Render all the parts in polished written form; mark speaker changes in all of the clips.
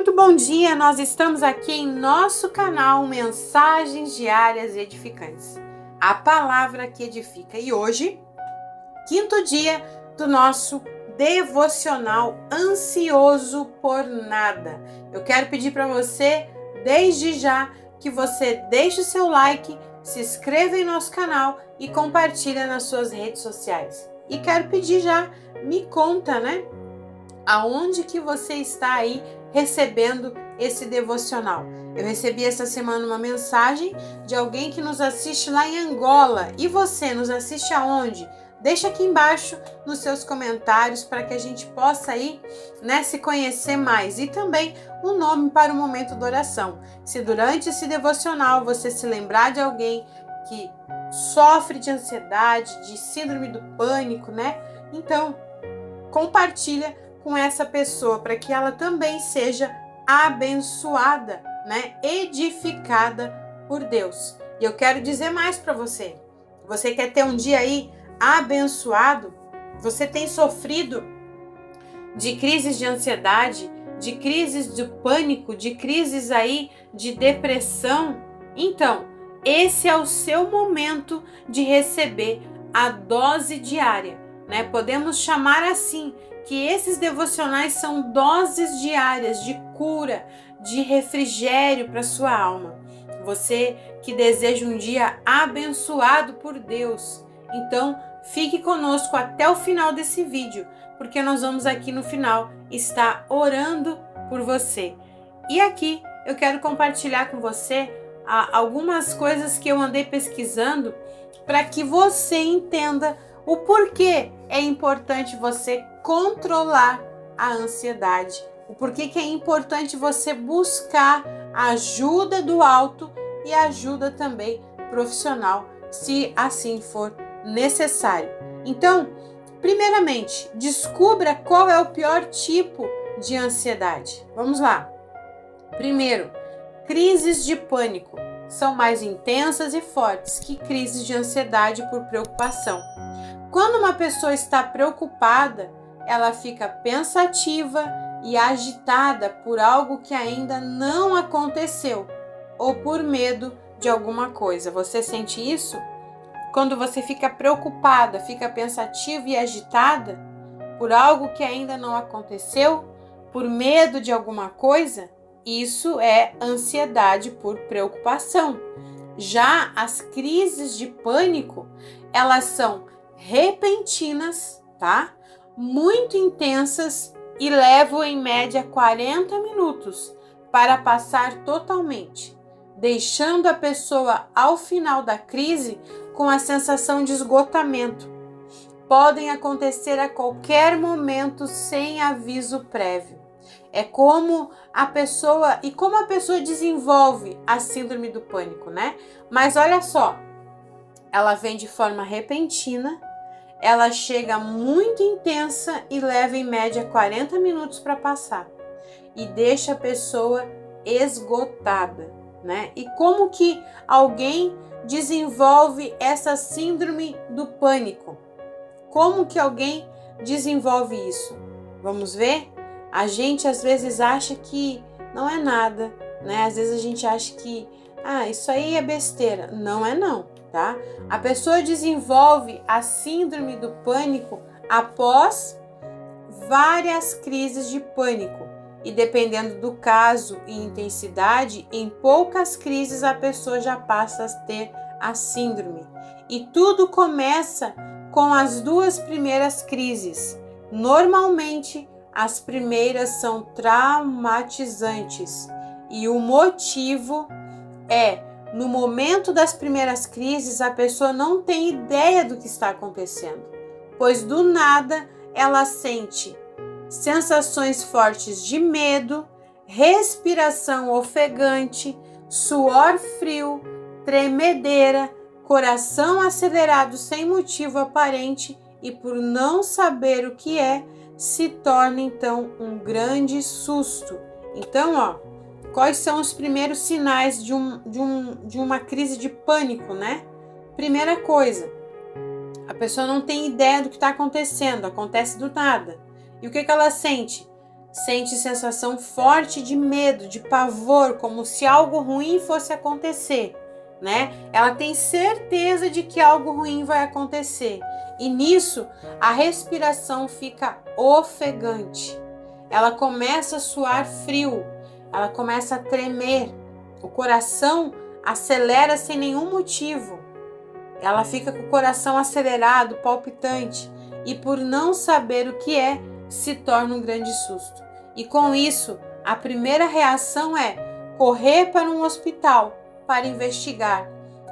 Speaker 1: Muito bom dia, nós estamos aqui em nosso canal Mensagens Diárias Edificantes, a palavra que edifica. E hoje, quinto dia do nosso devocional Ansioso por Nada. Eu quero pedir para você, desde já, que você deixe o seu like, se inscreva em nosso canal e compartilhe nas suas redes sociais. E quero pedir já, me conta, aonde que você está aí recebendo esse devocional? Eu recebi essa semana uma mensagem de alguém que nos assiste lá em Angola. E você nos assiste aonde? Deixa aqui embaixo nos seus comentários para que a gente possa aí, se conhecer mais. E também o nome para o momento da oração. Se durante esse devocional você se lembrar de alguém que sofre de ansiedade, de síndrome do pânico, então compartilha com essa pessoa para que ela também seja abençoada, edificada por Deus. E eu quero dizer mais para você. Você quer ter um dia aí abençoado? Você tem sofrido de crises de ansiedade, de crises de pânico, de crises aí de depressão? Então, esse é o seu momento de receber a dose diária, Podemos chamar assim, que esses devocionais são doses diárias de cura, de refrigério para sua alma. Você que deseja um dia abençoado por Deus, então fique conosco até o final desse vídeo, porque nós vamos aqui no final estar orando por você. E aqui eu quero compartilhar com você algumas coisas que eu andei pesquisando para que você entenda o porquê é importante você controlar a ansiedade, o porquê que é importante você buscar ajuda do alto e ajuda também profissional, se assim for necessário. Então, primeiramente, descubra qual é o pior tipo de ansiedade. Vamos lá. Primeiro, crises de pânico são mais intensas e fortes que crises de ansiedade por preocupação. Quando uma pessoa está preocupada, ela fica pensativa e agitada por algo que ainda não aconteceu ou por medo de alguma coisa. Você sente isso? Quando você fica preocupada, fica pensativa e agitada por algo que ainda não aconteceu, por medo de alguma coisa, isso é ansiedade por preocupação. Já as crises de pânico, elas são repentinas, muito intensas e levam em média 40 minutos para passar totalmente, deixando a pessoa ao final da crise com a sensação de esgotamento. Podem acontecer a qualquer momento sem aviso prévio. É como a pessoa desenvolve a síndrome do pânico, Mas olha só, ela vem de forma repentina, ela chega muito intensa e leva em média 40 minutos para passar e deixa a pessoa esgotada, E como que alguém desenvolve essa síndrome do pânico? Como que alguém desenvolve isso? Vamos ver? A gente às vezes acha que não é nada, Às vezes a gente acha que isso aí é besteira. Não é não, tá? A pessoa desenvolve a síndrome do pânico após várias crises de pânico. E dependendo do caso e intensidade, em poucas crises a pessoa já passa a ter a síndrome. E tudo começa com as duas primeiras crises. Normalmente, as primeiras são traumatizantes. E o motivo é, no momento das primeiras crises, a pessoa não tem ideia do que está acontecendo, pois do nada ela sente sensações fortes de medo, respiração ofegante, suor frio, tremedeira, coração acelerado sem motivo aparente e, por não saber o que é, se torna então um grande susto. Então, quais são os primeiros sinais de uma crise de pânico, Primeira coisa, a pessoa não tem ideia do que está acontecendo, acontece do nada. E o que ela sente? sente sensação forte de medo, de pavor, como se algo ruim fosse acontecer, né? Ela tem certeza de que algo ruim vai acontecer. E nisso, a respiração fica ofegante. Ela começa a suar frio, ela começa a tremer, o coração acelera sem nenhum motivo. Ela fica com o coração acelerado, palpitante, e por não saber o que é, se torna um grande susto. E com isso, a primeira reação é correr para um hospital para investigar,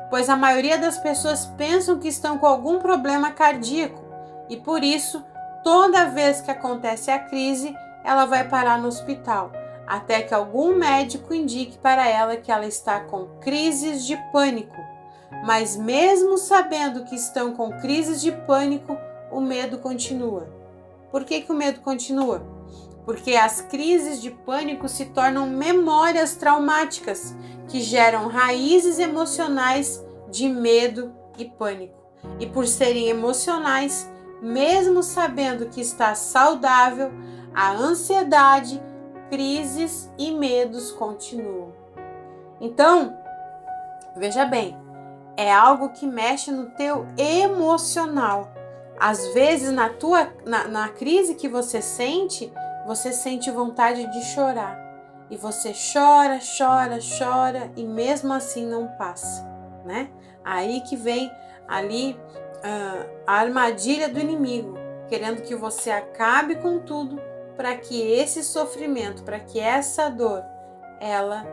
Speaker 1: pois a maioria das pessoas pensam que estão com algum problema cardíaco e por isso, toda vez que acontece a crise, ela vai parar no hospital, até que algum médico indique para ela que ela está com crises de pânico. Mas mesmo sabendo que estão com crises de pânico, o medo continua. Por que o medo continua? Porque as crises de pânico se tornam memórias traumáticas que geram raízes emocionais de medo e pânico. E por serem emocionais, mesmo sabendo que está saudável, a ansiedade, crises e medos continuam. Então, veja bem, é algo que mexe no teu emocional. Às vezes, na crise que você sente vontade de chorar. E você chora, chora, chora e mesmo assim não passa, né? Aí que vem ali a armadilha do inimigo, querendo que você acabe com tudo para que esse sofrimento, para que essa dor, ela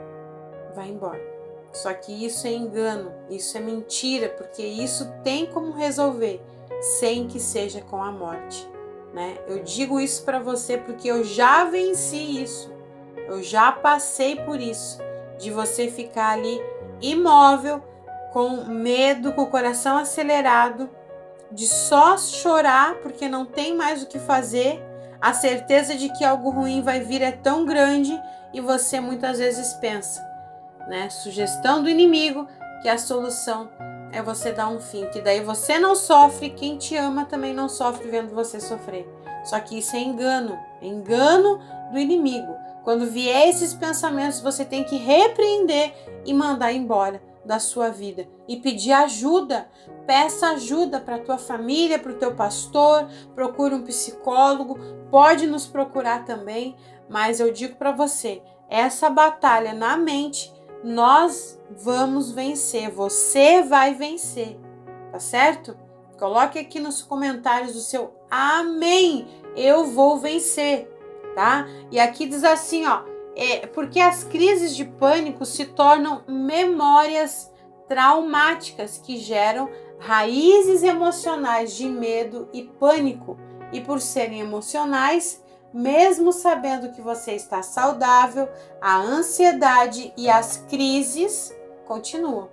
Speaker 1: vá embora. Só que isso é engano, isso é mentira, porque isso tem como resolver sem que seja com a morte, né? Eu digo isso para você porque eu já venci isso, eu já passei por isso, de você ficar ali imóvel, com medo, com o coração acelerado, de só chorar porque não tem mais o que fazer, a certeza de que algo ruim vai vir é tão grande e você muitas vezes pensa, né? Sugestão do inimigo, que a solução é você dar um fim, que daí você não sofre, quem te ama também não sofre vendo você sofrer. Só que isso é engano do inimigo. Quando vier esses pensamentos, você tem que repreender e mandar embora da sua vida e pedir ajuda. Peça ajuda para a tua família, para o teu pastor, procure um psicólogo, pode nos procurar também, mas eu digo para você, essa batalha na mente nós vamos vencer, você vai vencer, tá certo? Coloque aqui nos comentários o seu amém, eu vou vencer, tá? E aqui diz assim, ó, porque as crises de pânico se tornam memórias traumáticas que geram raízes emocionais de medo e pânico, e por serem emocionais, mesmo sabendo que você está saudável, a ansiedade e as crises continuam.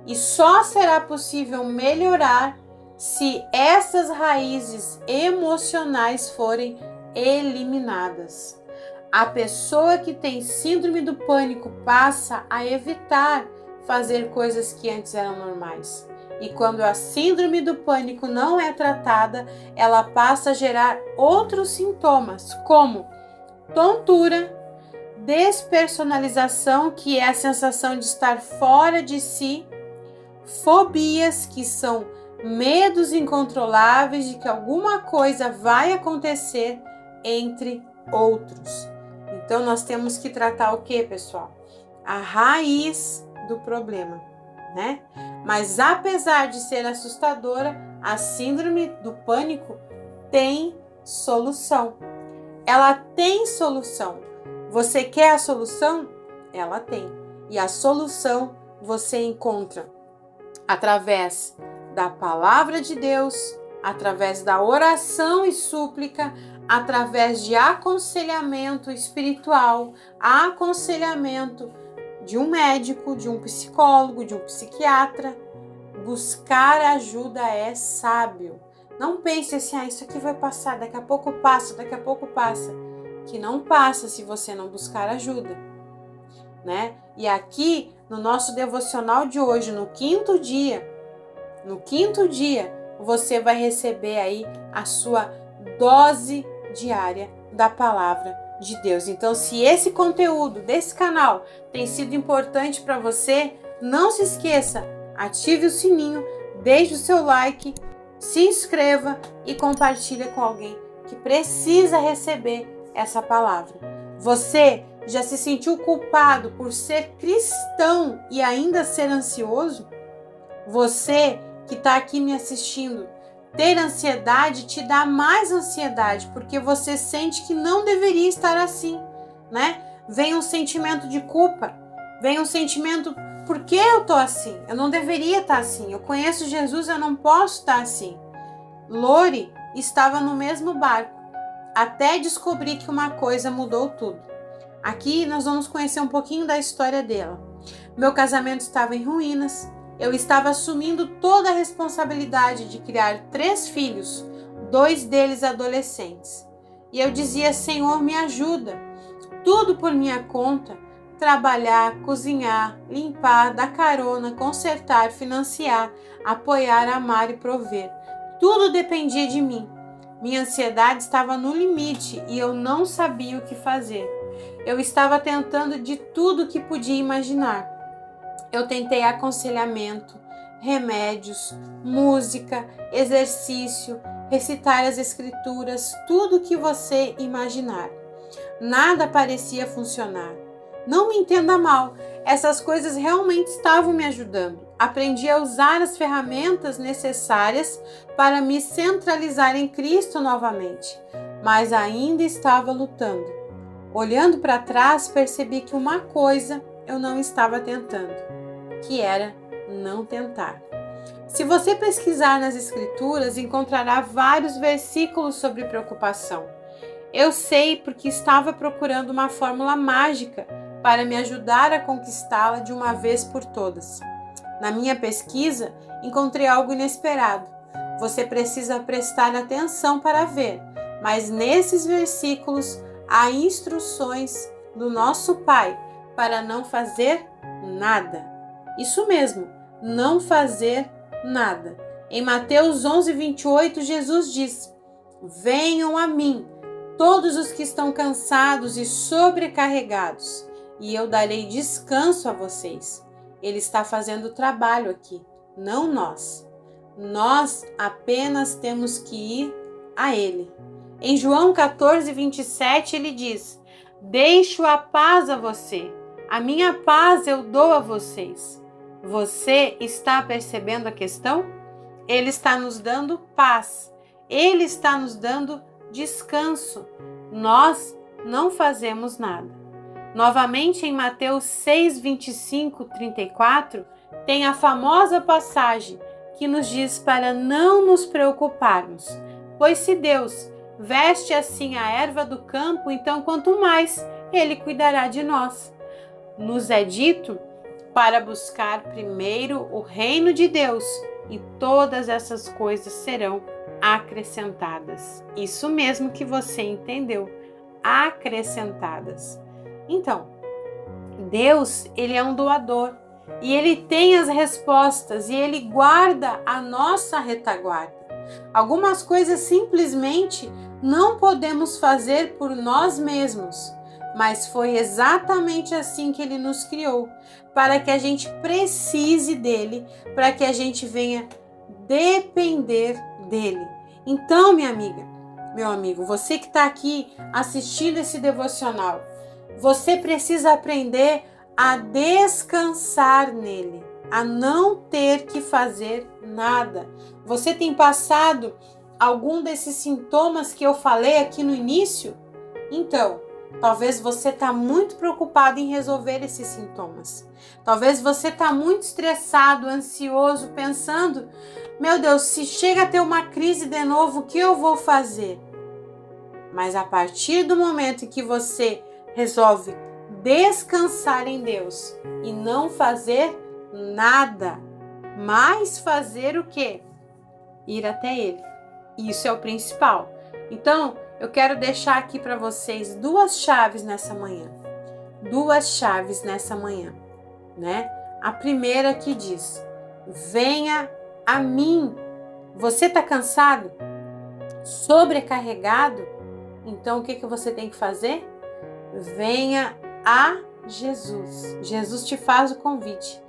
Speaker 1: E só será possível melhorar se essas raízes emocionais forem eliminadas. A pessoa que tem síndrome do pânico passa a evitar fazer coisas que antes eram normais. E quando a síndrome do pânico não é tratada, ela passa a gerar outros sintomas, como tontura, despersonalização, que é a sensação de estar fora de si, fobias, que são medos incontroláveis de que alguma coisa vai acontecer, entre outros. Então nós temos que tratar o que, pessoal? A raiz do problema, né? Mas apesar de ser assustadora, a síndrome do pânico tem solução. Ela tem solução. Você quer a solução? Ela tem. E a solução você encontra através da palavra de Deus, através da oração e súplica, através de aconselhamento espiritual, aconselhamento de um médico, de um psicólogo, de um psiquiatra. Buscar ajuda é sábio. Não pense assim, isso aqui vai passar, daqui a pouco passa, que não passa se você não buscar ajuda, né? E aqui no nosso devocional de hoje, no quinto dia, você vai receber aí a sua dose diária da palavra de Deus. Então, se esse conteúdo desse canal tem sido importante para você, não se esqueça, ative o sininho, deixe o seu like, se inscreva e compartilhe com alguém que precisa receber essa palavra. Você já se sentiu culpado por ser cristão e ainda ser ansioso? Você que está aqui me assistindo, ter ansiedade te dá mais ansiedade, porque você sente que não deveria estar assim, né? Vem um sentimento de culpa, vem um sentimento, por que eu tô assim? Eu não deveria estar assim, eu conheço Jesus, eu não posso estar assim. Lori estava no mesmo barco, até descobrir que uma coisa mudou tudo. Aqui nós vamos conhecer um pouquinho da história dela. Meu casamento estava em ruínas, eu estava assumindo toda a responsabilidade de criar 3 filhos, 2 deles adolescentes. E eu dizia, Senhor, me ajuda, tudo por minha conta, trabalhar, cozinhar, limpar, dar carona, consertar, financiar, apoiar, amar e prover. Tudo dependia de mim. Minha ansiedade estava no limite e eu não sabia o que fazer. Eu estava tentando de tudo que podia imaginar. Eu tentei aconselhamento, remédios, música, exercício, recitar as escrituras, tudo que você imaginar. Nada parecia funcionar. Não me entenda mal, essas coisas realmente estavam me ajudando. Aprendi a usar as ferramentas necessárias para me centralizar em Cristo novamente, mas ainda estava lutando. Olhando para trás, percebi que uma coisa eu não estava tentando, que era não tentar. Se você pesquisar nas Escrituras, encontrará vários versículos sobre preocupação. Eu sei porque estava procurando uma fórmula mágica para me ajudar a conquistá-la de uma vez por todas. Na minha pesquisa, encontrei algo inesperado. Você precisa prestar atenção para ver, mas nesses versículos há instruções do nosso Pai para não fazer nada. Isso mesmo, não fazer nada. Em Mateus 11:28, Jesus diz: venham a mim, todos os que estão cansados e sobrecarregados, e eu darei descanso a vocês. Ele está fazendo o trabalho aqui, não nós. Nós apenas temos que ir a Ele. Em João 14:27, ele diz: deixo a paz a você, a minha paz eu dou a vocês. Você está percebendo a questão? Ele está nos dando paz, Ele está nos dando descanso. Nós não fazemos nada. Novamente em Mateus 6:25-34, tem a famosa passagem que nos diz para não nos preocuparmos, pois se Deus veste assim a erva do campo, então quanto mais Ele cuidará de nós. Nos é dito para buscar primeiro o reino de Deus e todas essas coisas serão acrescentadas. Isso mesmo que você entendeu, acrescentadas. Então, Deus, Ele é um doador e Ele tem as respostas e Ele guarda a nossa retaguarda. Algumas coisas simplesmente não podemos fazer por nós mesmos, mas foi exatamente assim que Ele nos criou, para que a gente precise dEle, para que a gente venha depender dEle. Então, minha amiga, meu amigo, você que está aqui assistindo esse devocional, você precisa aprender a descansar nele, a não ter que fazer nada. Você tem passado algum desses sintomas que eu falei aqui no início? Então, talvez você está muito preocupado em resolver esses sintomas. Talvez você está muito estressado, ansioso, pensando: meu Deus, se chega a ter uma crise de novo, o que eu vou fazer? Mas a partir do momento em que você resolve descansar em Deus e não fazer nada, mas fazer o quê? Ir até Ele. Isso é o principal. Então, eu quero deixar aqui para vocês 2 chaves nessa manhã. 2 chaves nessa manhã, né? A primeira que diz: venha a mim. Você está cansado? Sobrecarregado? Então, o que você tem que fazer? venha a Jesus. Jesus te faz o convite.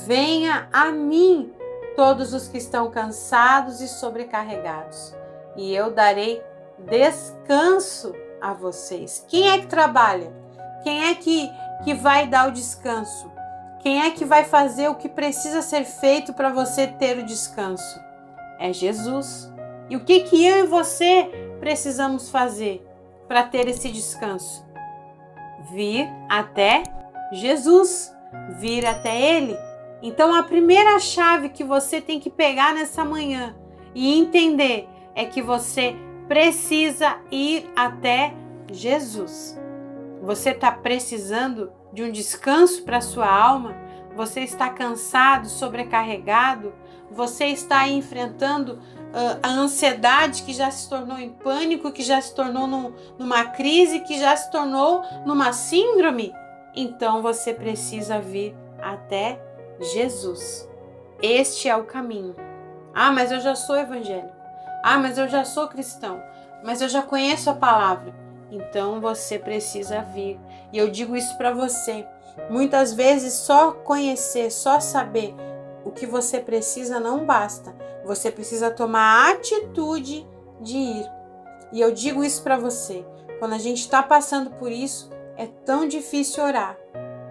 Speaker 1: Venha a mim, todos os que estão cansados e sobrecarregados, e eu darei descanso a vocês. Quem é que trabalha? Quem é que vai dar o descanso? Quem é que vai fazer o que precisa ser feito para você ter o descanso? É Jesus. E o que eu e você precisamos fazer para ter esse descanso? Vir até Jesus, vir até Ele. Então a primeira chave que você tem que pegar nessa manhã e entender é que você precisa ir até Jesus. Você está precisando de um descanso para sua alma? Você está cansado, sobrecarregado? Você está enfrentando a ansiedade que já se tornou em pânico, que já se tornou numa crise, que já se tornou numa síndrome? Então você precisa vir até Jesus. Este é o caminho. Ah, mas eu já sou evangélico. Ah, mas eu já sou cristão. Mas eu já conheço a palavra. Então você precisa vir. E eu digo isso para você. Muitas vezes só conhecer, só saber o que você precisa não basta. Você precisa tomar a atitude de ir. E eu digo isso para você. Quando a gente está passando por isso, é tão difícil orar.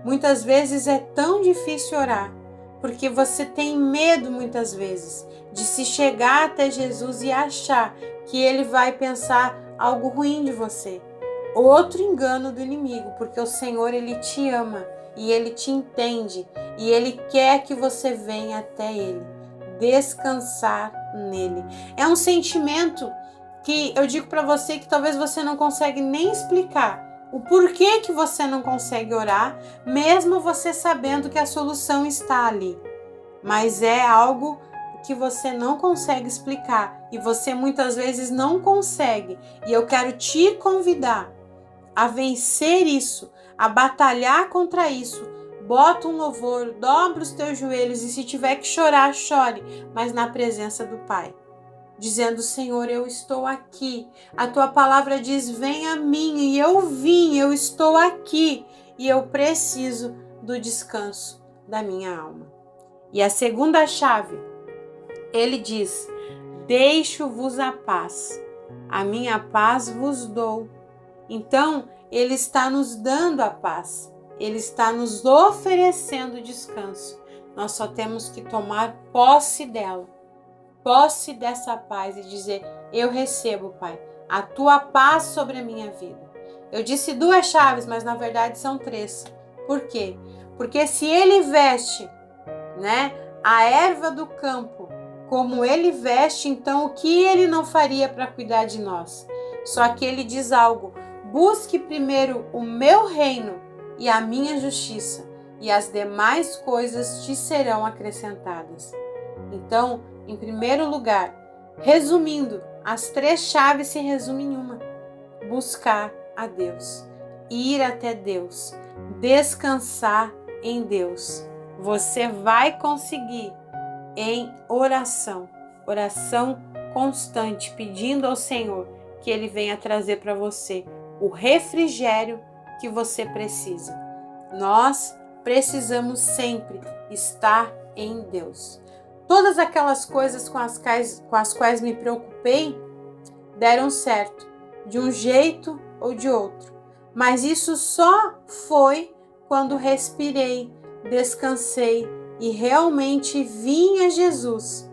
Speaker 1: Muitas vezes é tão difícil orar, porque você tem medo muitas vezes de se chegar até Jesus e achar que Ele vai pensar algo ruim de você. Outro engano do inimigo, porque o Senhor, Ele te ama e Ele te entende e Ele quer que você venha até Ele, descansar nele. É um sentimento que eu digo para você que talvez você não consegue nem explicar o porquê que você não consegue orar, mesmo você sabendo que a solução está ali. Mas é algo que você não consegue explicar e você muitas vezes não consegue. E eu quero te convidar a vencer isso, a batalhar contra isso. Bota um louvor, dobra os teus joelhos e se tiver que chorar, chore, mas na presença do Pai. Dizendo, Senhor, eu estou aqui. A tua palavra diz, vem a mim, e eu vim, eu estou aqui. E eu preciso do descanso da minha alma. E a segunda chave, ele diz, deixo-vos a paz. A minha paz vos dou. Então, ele está nos dando a paz. Ele está nos oferecendo descanso. Nós só temos que tomar posse dela. Posse dessa paz e dizer, eu recebo, Pai, a tua paz sobre a minha vida. Eu disse 2 chaves, mas na verdade são 3. Por quê? Porque se ele veste, a erva do campo como ele veste, então o que ele não faria para cuidar de nós? Só que ele diz algo, busque primeiro o meu reino e a minha justiça, e as demais coisas te serão acrescentadas. Então, em primeiro lugar, resumindo, as 3 chaves se resumem em uma: buscar a Deus, ir até Deus, descansar em Deus. Você vai conseguir em oração constante, pedindo ao Senhor que Ele venha trazer para você o refrigério que você precisa. Nós precisamos sempre estar em Deus. Todas aquelas coisas com as quais me preocupei deram certo, de um jeito ou de outro. Mas isso só foi quando respirei, descansei e realmente vim a Jesus.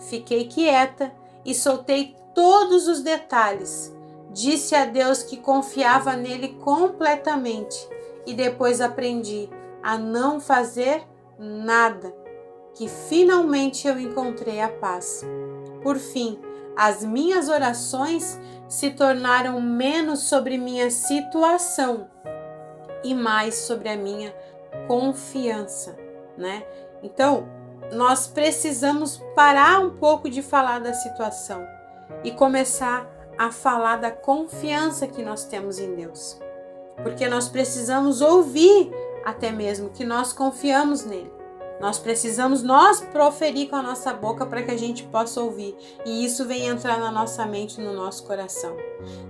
Speaker 1: Fiquei quieta e soltei todos os detalhes. Disse a Deus que confiava nele completamente e depois aprendi a não fazer nada, que finalmente eu encontrei a paz. Por fim, as minhas orações se tornaram menos sobre minha situação e mais sobre a minha confiança, Então, nós precisamos parar um pouco de falar da situação e começar a falar da confiança que nós temos em Deus. Porque nós precisamos ouvir até mesmo que nós confiamos nele. Nós precisamos proferir com a nossa boca para que a gente possa ouvir. E isso vem entrar na nossa mente, no nosso coração.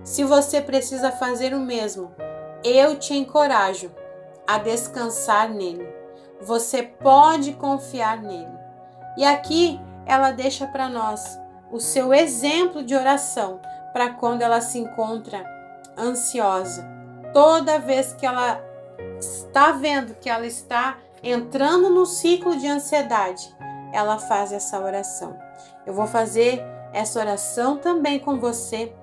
Speaker 1: Se você precisa fazer o mesmo, eu te encorajo a descansar nele. Você pode confiar nele. E aqui ela deixa para nós o seu exemplo de oração para quando ela se encontra ansiosa. Toda vez que ela está vendo que ela está entrando no ciclo de ansiedade, ela faz essa oração. Eu vou fazer essa oração também com você,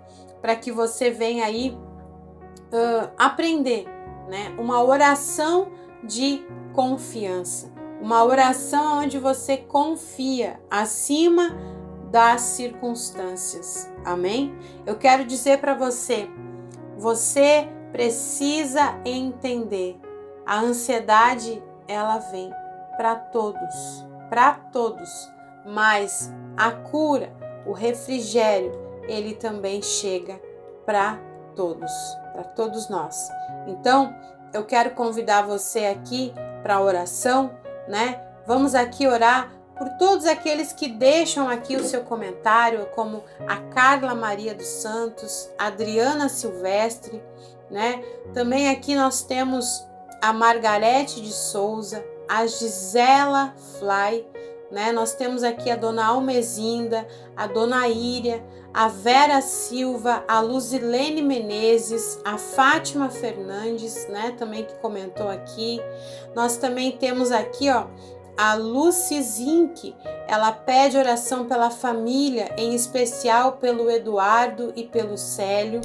Speaker 1: para que você venha aí aprender, né? Uma oração de confiança, uma oração onde você confia acima das circunstâncias. Amém? Eu quero dizer para você, você precisa entender, a ansiedade ela vem para todos, mas a cura, o refrigério, ele também chega para todos nós. Então, eu quero convidar você aqui para a oração, né? Vamos aqui orar por todos aqueles que deixam aqui o seu comentário, como a Carla Maria dos Santos, a Adriana Silvestre, né? Também aqui nós temos a Margarete de Souza, a Gisela Fly, né? Nós temos aqui a Dona Almezinda, a Dona Íria, a Vera Silva, a Luzilene Menezes, a Fátima Fernandes, né? Também que comentou aqui. Nós também temos aqui, ó, a Lucy Zink, ela pede oração pela família, em especial pelo Eduardo e pelo Célio.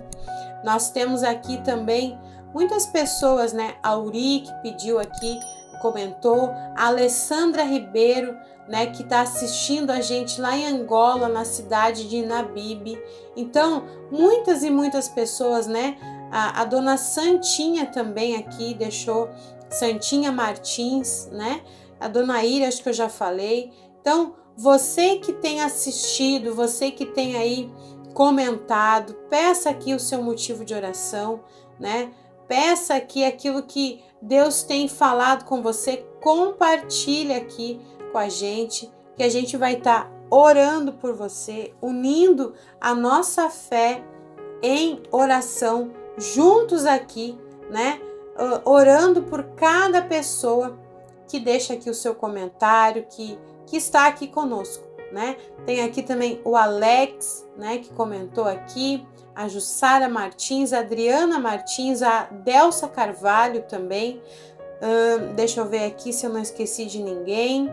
Speaker 1: Nós temos aqui também muitas pessoas, né? A Uri, que pediu aqui, comentou, a Alessandra Ribeiro, né, que está assistindo a gente lá em Angola, na cidade de Inabibe. Então, muitas e muitas pessoas, né? A Dona Santinha também aqui deixou, Santinha Martins, né? A Dona Ira, acho que eu já falei. Então, você que tem assistido, você que tem aí comentado, peça aqui o seu motivo de oração, né? Peça aqui aquilo que Deus tem falado com você, compartilha aqui com a gente, que a gente vai estar orando por você, unindo a nossa fé em oração, juntos aqui, né? Orando por cada pessoa que deixa aqui o seu comentário, que está aqui conosco, né? Tem aqui também o Alex, né, que comentou aqui, a Jussara Martins, a Adriana Martins, a Delsa Carvalho também. Deixa eu ver aqui se eu não esqueci de ninguém.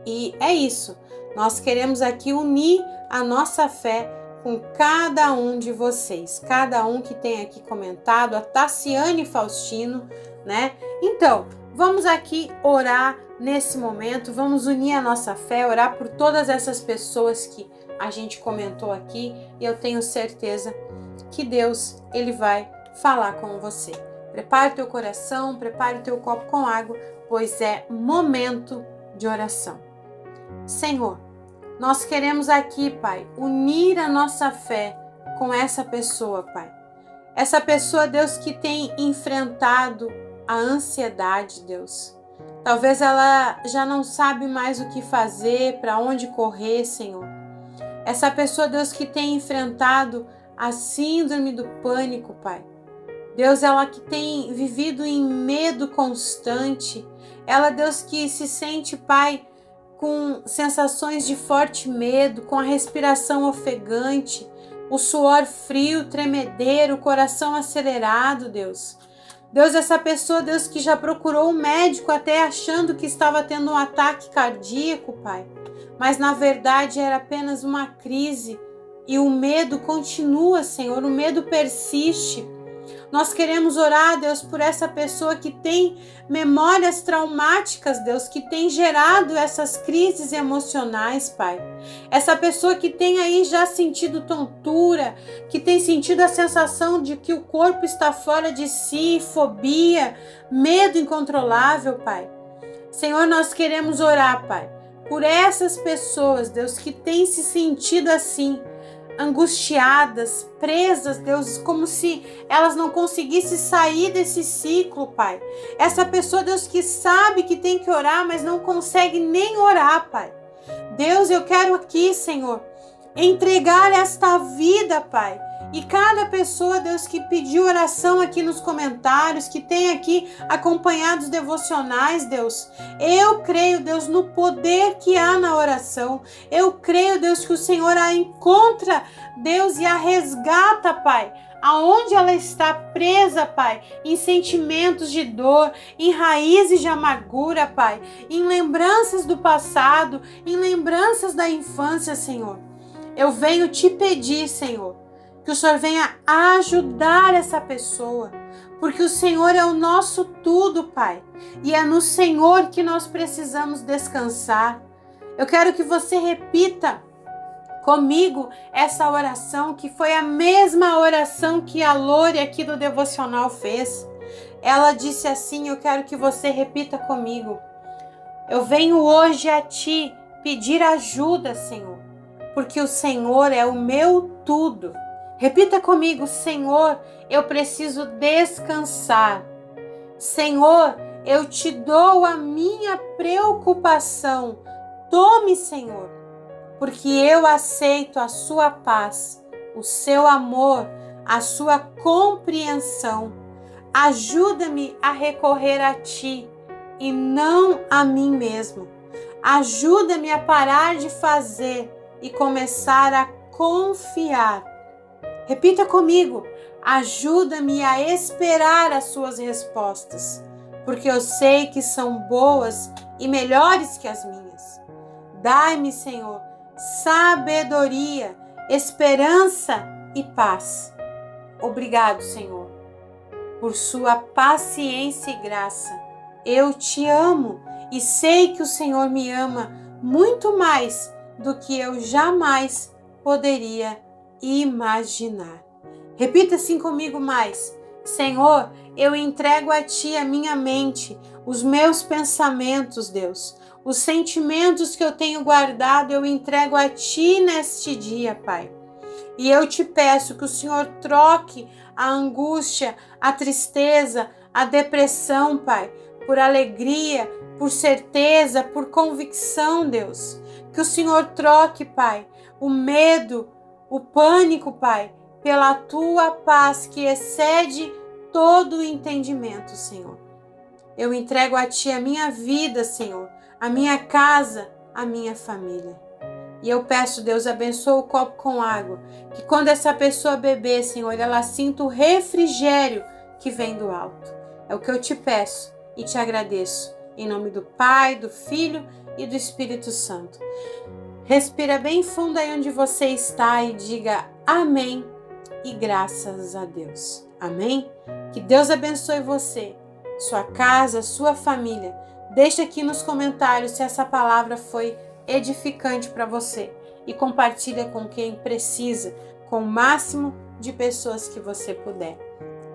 Speaker 1: E é isso. Nós queremos aqui unir a nossa fé com cada um de vocês, cada um que tem aqui comentado, a Tassiane Faustino, né? Então, vamos aqui orar nesse momento, vamos unir a nossa fé, orar por todas essas pessoas que a gente comentou aqui, e eu tenho certeza que Deus, ele vai falar com você. Prepare o teu coração, prepare o teu copo com água, pois é momento de oração. Senhor, nós queremos aqui, Pai, unir a nossa fé com essa pessoa, Pai. Essa pessoa, Deus, que tem enfrentado a ansiedade, Deus. Talvez ela já não sabe mais o que fazer, para onde correr, Senhor. Essa pessoa, Deus, que tem enfrentado a síndrome do pânico, Pai. Deus, ela que tem vivido em medo constante. Ela, Deus, que se sente, Pai, com sensações de forte medo, com a respiração ofegante, o suor frio, tremedeiro, o coração acelerado, Deus. Deus, essa pessoa, Deus, que já procurou um médico até achando que estava tendo um ataque cardíaco, Pai. Mas na verdade era apenas uma crise e o medo continua, Senhor, o medo persiste. Nós queremos orar, Deus, por essa pessoa que tem memórias traumáticas, Deus, que tem gerado essas crises emocionais, Pai. Essa pessoa que tem aí já sentido tontura, que tem sentido a sensação de que o corpo está fora de si, fobia, medo incontrolável, Pai. Senhor, nós queremos orar, Pai, por essas pessoas, Deus, que têm se sentido assim, angustiadas, presas, Deus, como se elas não conseguissem sair desse ciclo, Pai. Essa pessoa, Deus, que sabe que tem que orar, mas não consegue nem orar, Pai. Deus, eu quero aqui, Senhor, entregar esta vida, Pai, E cada pessoa, Deus, que pediu oração aqui nos comentários, que tem aqui acompanhado os devocionais, Deus, eu creio, Deus, no poder que há na oração. Eu creio, Deus, que o Senhor a encontra, Deus, e a resgata, Pai, aonde ela está presa, Pai, em sentimentos de dor, em raízes de amargura, Pai, em lembranças do passado, em lembranças da infância, Senhor. Eu venho te pedir, Senhor, que o Senhor venha ajudar essa pessoa, porque o Senhor é o nosso tudo, Pai, e é no Senhor que nós precisamos descansar. Eu quero que você repita comigo essa oração, que foi a mesma oração que a Lore aqui do devocional fez. Ela disse assim, eu quero que você repita comigo: eu venho hoje a ti pedir ajuda, Senhor, porque o Senhor é o meu tudo. Repita comigo: Senhor, eu preciso descansar. Senhor, eu te dou a minha preocupação. Tome, Senhor, porque eu aceito a sua paz, o seu amor, a sua compreensão. Ajuda-me a recorrer a ti e não a mim mesmo. Ajuda-me a parar de fazer e começar a confiar. Repita comigo: ajuda-me a esperar as suas respostas, porque eu sei que são boas e melhores que as minhas. Dai-me, Senhor, sabedoria, esperança e paz. Obrigado, Senhor, por sua paciência e graça. Eu te amo e sei que o Senhor me ama muito mais do que eu jamais poderia imaginar. Repita assim comigo mais: Senhor, eu entrego a ti a minha mente, os meus pensamentos, Deus. Os sentimentos que eu tenho guardado, eu entrego a ti neste dia, Pai. E eu te peço que o Senhor troque a angústia, a tristeza, a depressão, Pai, por alegria, por certeza, por convicção, Deus. Que o Senhor troque, Pai, o medo, o pânico, Pai, pela tua paz que excede todo o entendimento, Senhor. Eu entrego a ti a minha vida, Senhor, a minha casa, a minha família. E eu peço, Deus, abençoa o copo com água, que quando essa pessoa beber, Senhor, ela sinta o refrigério que vem do alto. É o que eu te peço e te agradeço. Em nome do Pai, do Filho e do Espírito Santo. Respira bem fundo aí onde você está e diga amém e graças a Deus. Amém? Que Deus abençoe você, sua casa, sua família. Deixa aqui nos comentários se essa palavra foi edificante para você e compartilha com quem precisa, com o máximo de pessoas que você puder.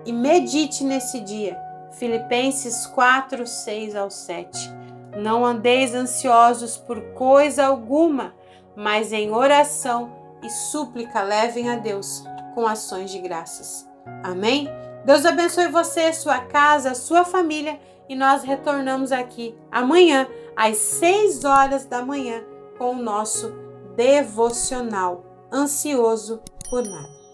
Speaker 1: E medite nesse dia, Filipenses 4, 6 ao 7. Não andeis ansiosos por coisa alguma, mas em oração e súplica levem a Deus com ações de graças. Amém? Deus abençoe você, sua casa, sua família, e nós retornamos aqui amanhã às 6 horas da manhã com o nosso devocional Ansioso por Nada.